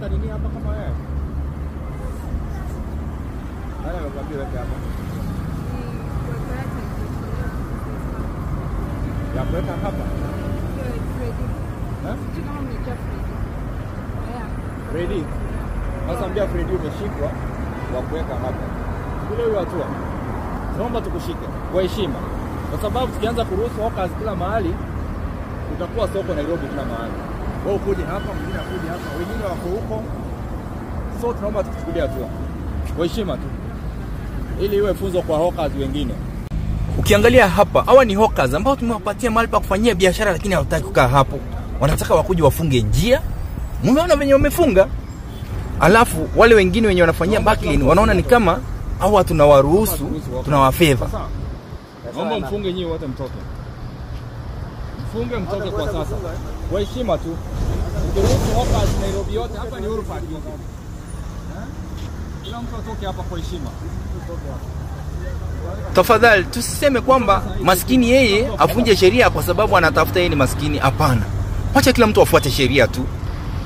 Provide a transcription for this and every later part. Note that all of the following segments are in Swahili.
ameweka nini hapa kama wewe? Nani amekwambia weke hapa? Ya kuweka hapa? Ready. Sasa ambia Freddy umeshikwa wa kuweka hapa. Kule huyo hatua. Naomba tukushike kwa heshima. Kwa sababu tukianza kuruhusu hawkers kila mahali utakuwa soko Nairobi kila mahali. Wao kuja hapa, mwingine akuje hapa, wengine wako huko. So tunaomba tukuchukulie hatua. Kwa heshima tu. Ili iwe funzo kwa hawkers wengine. Ukiangalia hapa, hawa ni hawkers ambao tumewapatia mahali pa kufanyia biashara lakini hawataki kukaa hapo. Wanataka wakuje wafunge njia. Mumeona venye wamefunga? Alafu wale wengine wenye wanafanyia backlane wanaona ni kama hawa tunawaruhusu, tunawafavor. Naomba mfunge nyinyi wote mtoke. Mfunge mtoke kwa sasa. Kwa heshima tu. Ukiruhusu hawkers Nairobi yote hapa ni Uhuru Park. Kila mtu atoke hapa kwa heshima. Tafadhali tusiseme kwamba maskini yeye afunje sheria kwa sababu anatafuta yeye ni maskini. Hapana. Acha kila mtu afuate sheria tu.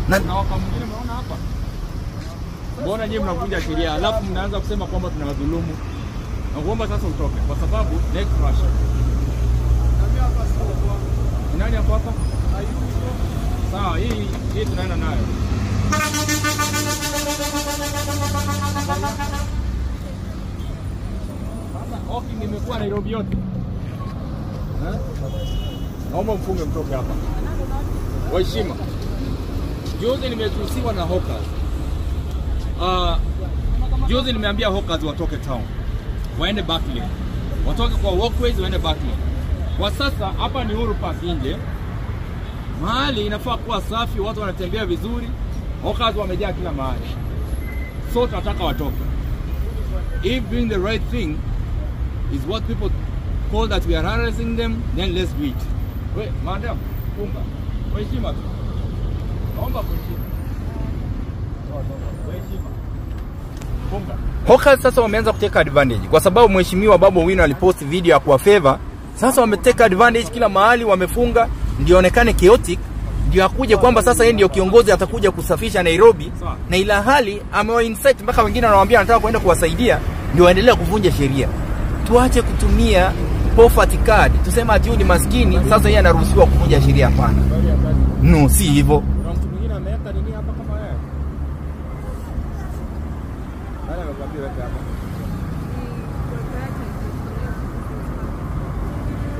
Na waka mwingine mnaona hapa. Mbona nyinyi mnavunja sheria alafu mnaanza kusema kwamba tunawadhulumu? Naomba sasa utoke kwa sababu next rush. Nani hapo hapa? Sawa, hii tunaenda nayo. Sasa hawking imekuwa Nairobi yote. Naomba mfunge mtoke hapa. Kwa heshima. Juzi nimetusiwa na hawkers. Juzi nimeambia hawkers watoke town. Waende backlane. Watoke kwa walkways waende backlane. Kwa sasa hapa ni Uhuru Park nje. Mahali inafaa kuwa safi, watu wanatembea vizuri. Hawkers wamejaa kila mahali. So tunataka watoke. If doing the right thing is what people call that we are harassing them, then let's do it. Wait, madam, funga. Kwa heshima tu. Naomba kwa heshima. Kwa heshima. Funga. Hawkers sasa wameanza kuteka advantage kwa sababu mheshimiwa Babu Owino alipost video ya kuwafavor. Sasa wameteka advantage kila mahali, wamefunga ndio onekane chaotic, ndio akuje kwamba sasa yeye ndio kiongozi atakuja kusafisha Nairobi, na ila hali amewa insight mpaka wengine wanawaambia anataka kwenda kuwasaidia, ndio waendelea kuvunja sheria. Tuache kutumia poverty card tuseme ati huyu ni maskini sasa yeye anaruhusiwa kuvunja sheria. Hapana, no, si hivyo. Mtu mwingine ameweka nini hapa kama wewe? Nani amekwambia weke hapa?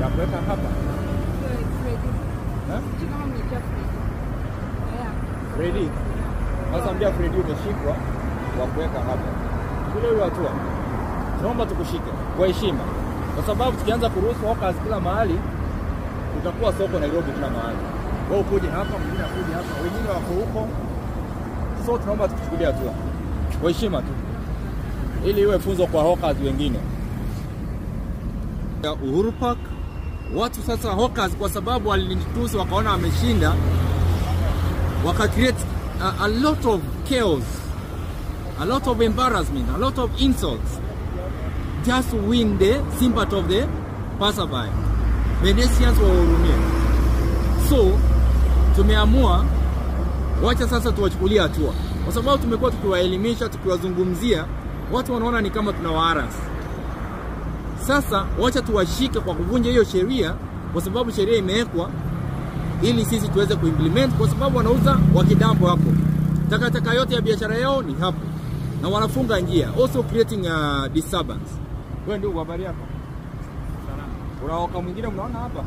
Ya kuweka hapa? Freddy. Sasa ambia Freddy umeshikwa wa kuweka hapa. Kule huyo hatua. Naomba tukushike kwa heshima. Kwa sababu tukianza kuruhusu hawkers kila mahali utakuwa soko Nairobi kila mahali. Wao kuja hapa, mwingine akuje hapa, wengine wako huko. So tunaomba tukuchukulie hatua. Kwa heshima tu. Ili iwe funzo kwa hawkers wengine. Uhuru Park watu sasa hawkers kwa sababu walinitusi wakaona wameshinda, waka create a lot of chaos, a lot of embarrassment, a lot of insults just to win the sympathy of the passerby. Venetians wahurumia. So tumeamua wacha sasa tuwachukulie hatua, kwa sababu tumekuwa tukiwaelimisha, tukiwazungumzia, watu wanaona ni kama tunawaharas. Sasa wacha tuwashike kwa kuvunja hiyo sheria, kwa sababu sheria imewekwa ili sisi tuweze kuimplement, kwa sababu wanauza wakidampo hapo. Takataka yote ya biashara yao ni hapo. Na wanafunga njia, also creating a disturbance. Wewe ndio habari yako. Kuna waka mwingine mnaona hapa?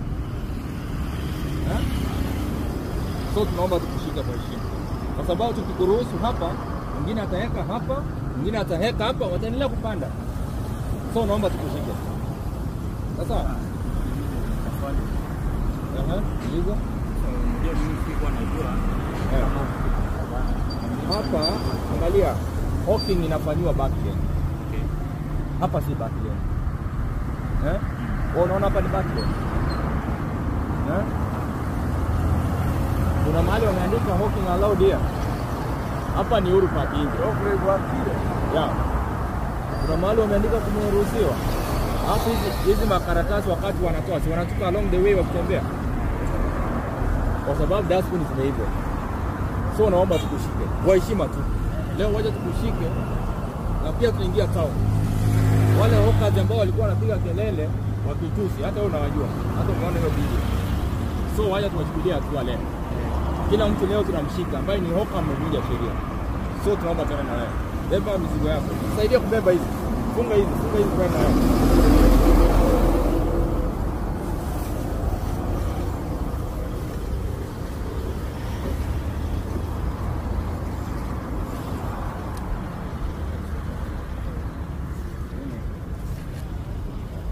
So tunaomba tukushike kwa heshima. Kwa sababu tukikuruhusu hapa, mwingine ataweka hapa, mwingine ataweka hapa, wataendelea kupanda. So naomba tukushike. Sasa hizo ndio mimi sikuwa najua. Hapa angalia, hawking inafanywa backlane. Okay. Hapa si backlane. Unaona hapa ni backlane. Kuna mahali wameandika hawking allowed here. Hapa ni Uhuru Park nje. Yeah. Kuna mahali wameandika kumeruhusiwa. Hapo hizi makaratasi wakati wanatoa, si wanatoka along the way wakitembea. Kwa sababu dustbin is hivyo. So naomba tukushike kwa heshima tu. Leo waje tukushike na pia tuingia town. Wale hawkers ambao walikuwa wanapiga kelele wakitusi, hata wewe unawajua, hata umeona hiyo video. So waje tuwachukulie hatua leo. Kila mtu leo tunamshika ambaye ni hawker amevunja sheria. So tunaomba tena na wewe. Beba mizigo yako. Saidia kubeba hizi. Funga hizi kwa na wewe.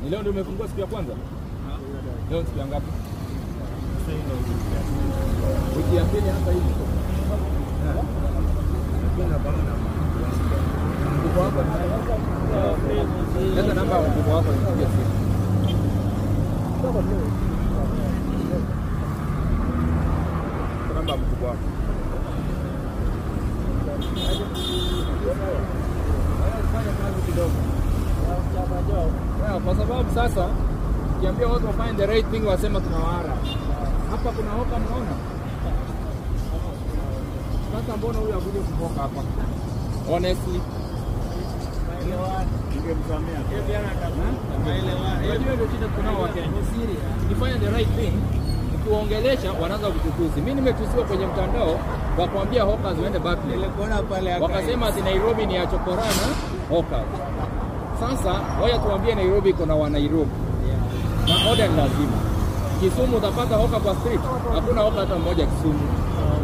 Ni leo ndio umefungua siku ya kwanza? Leo siku ya ngapi? Wiki ya pili hapa hivi. Mkubwa wako leta namba ya mkubwa wako nipigie simu. Namba ya mkubwa wako. Fanya kazi kidogo. Kwa sababu sasa kiambia watu wafanye the right thing, wasema tunawahara. Hapa kuna hoka mnaona? Sasa mbona huyu akuje kuhoka hapa? Honestly. Ningemsamea. Unajua ndio shida tunao wa Kenya. Ukifanya the right thing, ukiwaongelesha wanaanza kututusi. Mimi nimetusiwa kwenye mtandao kwa kuambia hawkers waende Barclays. Nilikuona pale wakasema ati Nairobi ni ya chokorana hawkers. Sasa waya tuambie Nairobi iko na wa Nairobi. Na modern lazima. Kisumu utapata hoka kwa street. Hakuna hoka hata mmoja Kisumu.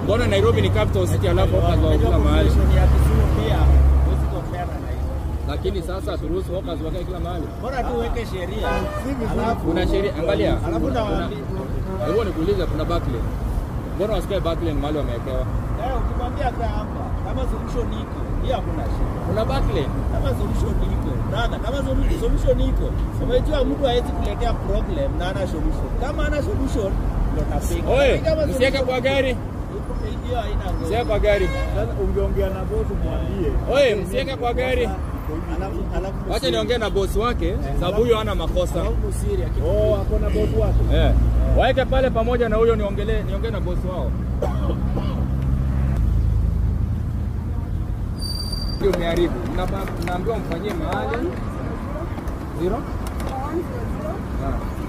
Mbona Nairobi ni capital city alafu hoka kwa kila mahali. Lakini sasa turuhusu hoka wakae kila mahali. Bora tu uweke sheria. Kuna sheria, angalia. Alafu nawaambia. Hebu nikuulize kuna Barclays. Mbona wasikae Barclays mahali wamewekewa? Ukimwambia hapa kama solution iko, hiyo hakuna shida. Kuna Barclays. Kama solution iko, brother, kama solution iko. Unajua mtu hawezi kuletea problem na ana solution. Kama ana solution ndio tapiga. Oye, msiweke kwa gari. Hiyo haina nguvu. Msiweke kwa gari. Sasa ungeongea na boss mwambie. Oye, msiweke kwa gari. Wacha niongee na boss wake, sababu huyo hana makosa. Oh, hapo na boss wake. Eh. Waeke pale pamoja na huyo niongee na boss wao. Ndio umeharibu. Naambiwa mfanyie mahali 0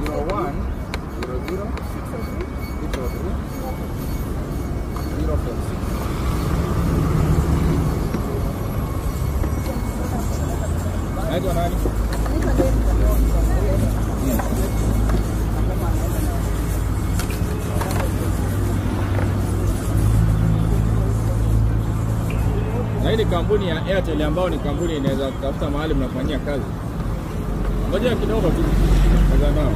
01 00 Naitwa nani? Na hii ni kampuni ya Airtel ambao ni kampuni inaweza kutafuta mahali mnafanyia kazi. Ngoja kidogo tu. Tazama.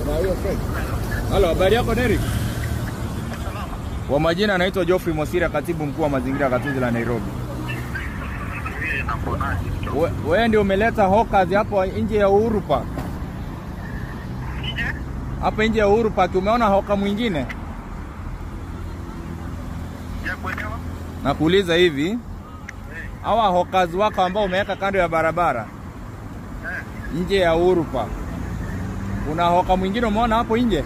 Na hiyo Fred. Halo, habari yako Derek? Kwa majina anaitwa Geoffrey Mosira, katibu mkuu wa mazingira Gatuzi la Nairobi. Wewe ndio umeleta hawkers hapo nje ya Uhuru Park. Hapa nje ya Uhuru Park umeona hawker mwingine? Nakuuliza hivi. Hawa hawkers wako ambao umeweka kando ya barabara nje ya Uhuru Park. Kuna hawker mwingine umeona hapo nje?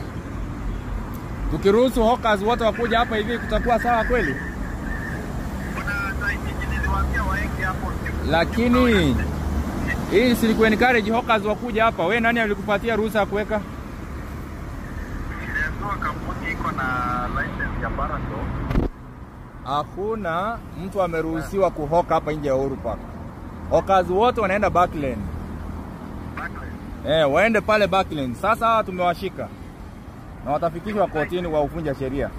Tukiruhusu hawkers wote wakuja hapa hivi kutakuwa sawa kweli? Lakini hii siliku encourage hawkers wakuja hapa. Wewe nani alikupatia ruhusa ya kuweka? Kampuni iko na license ya Barato. Hakuna mtu ameruhusiwa kuhoka hapa nje ya Uhuru Park. Hawkers wote wanaenda Barclays. Waende pale Barclays. Sasa hawa tumewashika na watafikishwa kotini kwa kuvunja sheria.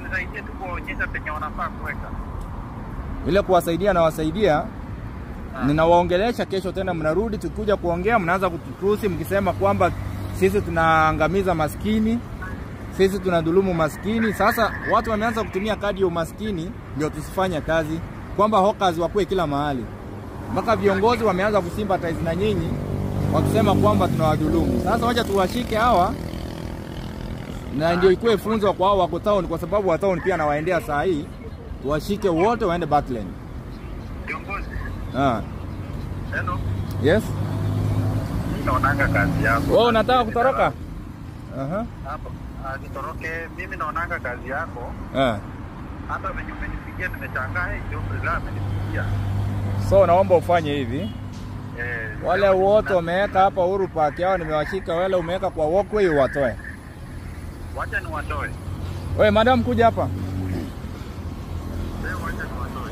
Nisaidie tu kuonyesha penye wanafaa kuweka. Ile kuwasaidia na wasaidia. Ninawaongelesha kesho tena mnarudi tukikuja kuongea mnaanza kututusi mkisema kwamba sisi tunaangamiza maskini. Sisi tunadhulumu maskini. Sasa watu wameanza kutumia kadi ya umaskini ndio tusifanye kazi. Kwamba hawkers wakuwe kila mahali. Mpaka viongozi wameanza kusympathize na nyinyi wakisema kwamba tunawadhulumu. Sasa wacha tuwashike hawa na ndio ikuwe funzo kwa hao wako town, kwa sababu wa town pia nawaendea saa hii. Tuwashike wote waende Barclays. Viongozi. Hello. Yes. Naonanga kazi yako. Wewe unataka kutoroka? hapo nitoroke. Mimi naonanga kazi yako hata venye umenipigia, nimeshangaa ndio Priscilla amenipigia. So naomba ufanye hivi, wale wote wameweka hapa Uhuru Park yao nimewashika, wale umeweka kwa walkway watoe. Wacha ni watoe. Wewe madam kuja hapa. Wacha ni watoe.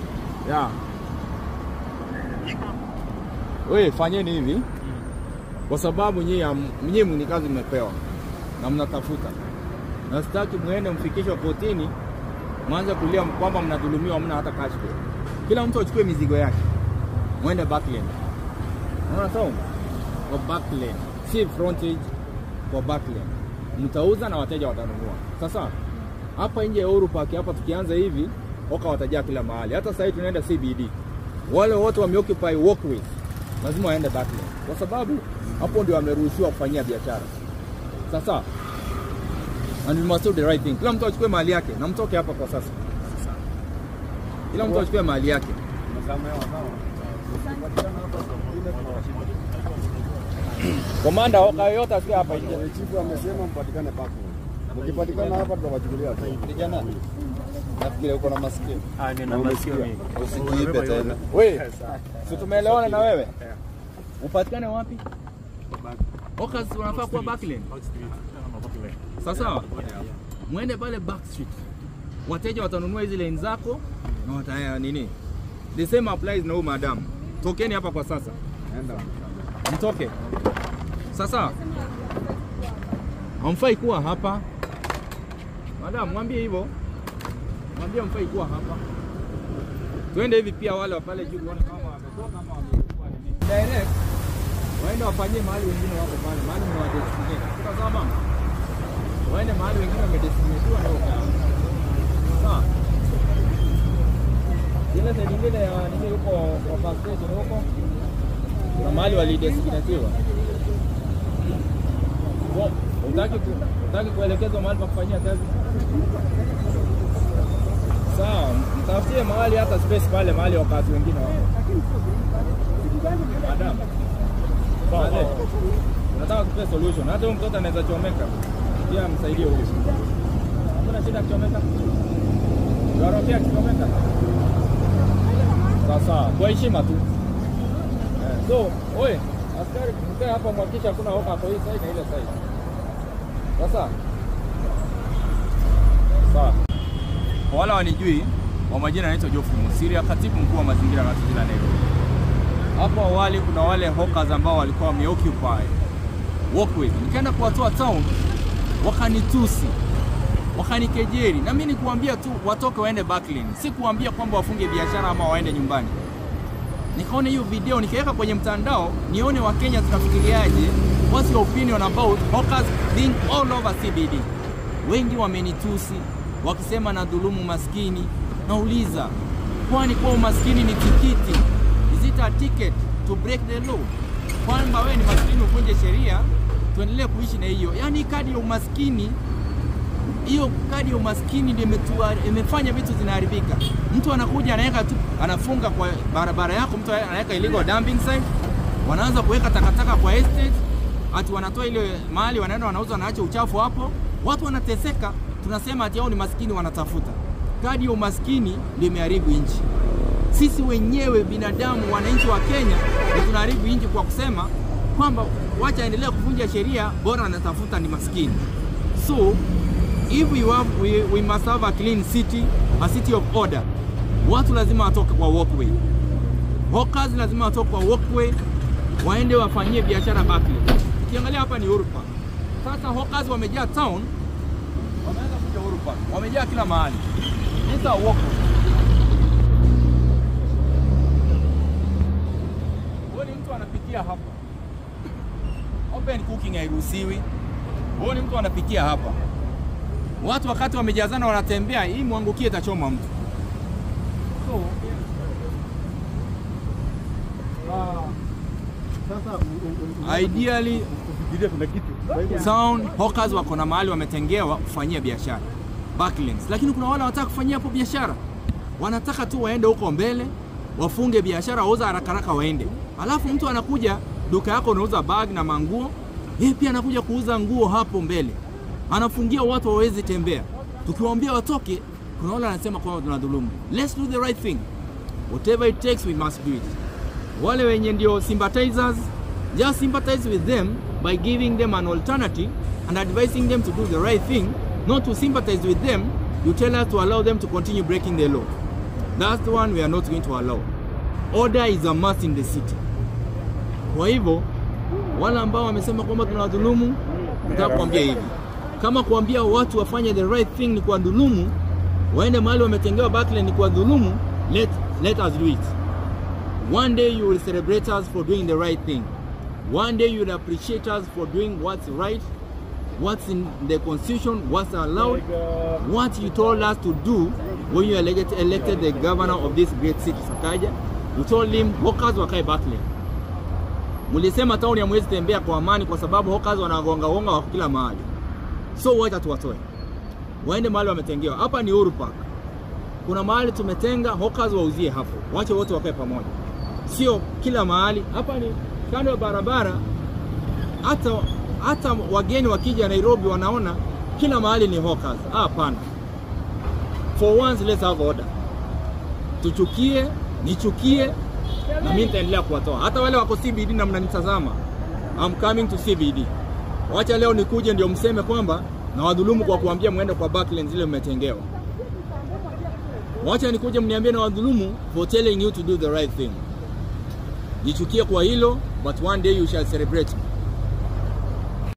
Yeah. Iko. Wewe fanyeni hivi. Kwa sababu nyinyi ni kazi mmepewa na mnatafuta. Na sitaki muende mfikishwe kotini mwanze kulia kwamba mnadhulumiwa, hamna hata cash flow. Kila mtu achukue mizigo yake. Muende back lane. Unaona sawa? Kwa back lane. Si frontage, kwa back lane. Mtauza na wateja watanunua. Sasa hapa nje ya Uhuru Park hapa tukianza hivi, hoka watajaa kila mahali. Hata sasa tunaenda CBD. Wale wote wameoccupy walkway lazima waende back lane. Kwa sababu hapo ndio wameruhusiwa kufanyia biashara. Sasa and we must do the right thing. Kila mtu achukue mali yake na mtoke hapa kwa sasa. Kila mtu achukue mali yake. Komanda hoka yote asikia hapa nje. Chifu amesema mpatikane back. Mkipatikana hapa tutawachukulia. Kijana. Nafikiri uko na masikio. Nina masikio mimi. Usikiipe tena. Wewe. Si tumeelewana na wewe? Upatikane wapi? Hoka unafaa kuwa back lane. Sasa muende pale back street. Wateja watanunua hizi lane zako na wataya nini? The same applies na huyu madam. Tokeni hapa kwa sasa. Mtoke. Sasa hamfai kuwa hapa. Madam mwambie hivyo. Mwambie hamfai kuwa hapa. Twende hivi pia wale wa pale juu tuone kama wametoka ama wamekuwa nini. Direct waende wafanyie mahali wengine wako pale. Mahali mwadestinate. Kwa sababu waende mahali wengine wamedestinatiwa na huko. Sawa. Ile side nyingine ya nini huko kwa bus station huko. Na mahali walidestinatiwa. Utaki kuelekezwa mahali pa kufanyia kazi? Sawa, mtafutie mahali hata space pale mahali wakazi wengine wao. Madam. Pale. Nataka kupe solution. Hata huyo mtoto anaweza chomeka. Pia msaidie huyo. Hakuna shida kuchomeka. Garofia kuchomeka. Sasa, kwa heshima tu. So, oye, askari mkae hapa mwakisha kuna hoka hapo hii side na ile side. Sasa. Sawa. Kwa wale wanijui, kwa majina naitwa Geoffrey Musiria, katibu mkuu wa mazingira na jiji la Nairobi. Hapo awali kuna wale hawkers ambao walikuwa wameoccupy walkway. Nikaenda kuwatoa town, wakanitusi, wakanikejeli. Na mimi nikuambia tu watoke waende back lane. Si kuambia kwamba wafunge biashara ama waende nyumbani. Nikaona hiyo video nikaweka kwenye mtandao nione Wakenya tunafikiriaje, what's your opinion about hawkers being all over CBD. Wengi wamenitusi wakisema na dhulumu maskini. Nauliza, kwani kwa umaskini ni tikiti? Is it a ticket to break the law? Kwamba wewe ni maskini uvunje sheria tuendelee kuishi na hiyo? Yaani kadi ya umaskini, hiyo kadi ya umaskini ndio imefanya vitu zinaharibika. Mtu anakuja anaweka tu, anafunga kwa barabara yako, mtu anaweka illegal dumping site, wanaanza kuweka takataka kwa estate, ati wanatoa ile mali wanaenda wanauza, wanaacha uchafu hapo, watu wanateseka. Tunasema ati hao ni maskini wanatafuta. Kadi ya umaskini ndio imeharibu nchi. Sisi wenyewe binadamu, wananchi wa Kenya, ndio tunaharibu nchi kwa kusema kwamba wacha endelea kuvunja sheria, bora anatafuta ni maskini. So if we must have a clean city, a city of order. Watu lazima watoke kwa walkway. Hawkers lazima watoke kwa walkway, waende wafanyie biashara back lane. Ukiangalia hapa ni Uhuru Park. Sasa hawkers wamejaa town, wameanza kuja Uhuru Park. Wamejaa kila mahali. It's a walkway. Huoni mtu anapitia hapa. Open cooking hairuhusiwi. Huoni mtu anapitia hapa. Watu wakati wamejazana wanatembea, hii mwangukie itachoma mtu. So, sasa ideally sound hawkers wako na mahali wametengewa kufanyia biashara, backlanes. Lakini kuna wale wanataka kufanyia hapo biashara, wanataka tu waende huko mbele, wafunge biashara, wauza haraka haraka waende. Alafu mtu anakuja duka yako unauza bag na manguo, yeye pia anakuja kuuza nguo hapo mbele. anafungia watu waweze tembea. Tukiwaambia watoke, kuna wale wanasema kwamba tunadhulumu. Let's do the right thing. Whatever it takes, we must do it. Wale wenye ndio sympathizers, just sympathize with them by giving them an alternative and advising them to do the right thing, not to sympathize with them. You tell us to allow them to continue breaking the law. That's the one we are not going to allow. Order is a must in the city. Kwa hivyo, wale ambao wamesema kwamba tunadhulumu, nataka kuambia hivi. Kama kuambia watu wafanye the right thing ni kuwadhulumu, waende mahali wametengewa Barclay ni kuwadhulumu, let us do it. One day you will celebrate us for doing the right thing. One day you will appreciate us for doing what's right, what's in the constitution, what's allowed, what you told us to do when you elected the governor of this great city, Sakaja. You told him hawkers wakae Barclay. Mulisema town ya mwezi tembea kwa amani kwa sababu hawkers wanagonga wako kila mahali. So wacha tuwatoe. Waende mahali wametengewa. Hapa ni Uhuru Park. Kuna mahali tumetenga hawkers wauzie hapo. Wacha wote wakae pamoja. Sio kila mahali. Hapa ni kando ya barabara. Hata wageni wakija Nairobi wanaona kila mahali ni hawkers. Hapana. For once let's have order. Tuchukie, nichukie, na mimi nitaendelea kuwatoa. Hata wale wako CBD na mnanitazama, I'm coming to CBD. Wacha leo nikuje ndio mseme kwamba na wadhulumu kwa kuambia muende kwa Barclay zile mmetengewa. Wacha nikuje mniambie na wadhulumu for telling you to do the right thing. Nichukie kwa hilo, but one day you shall celebrate.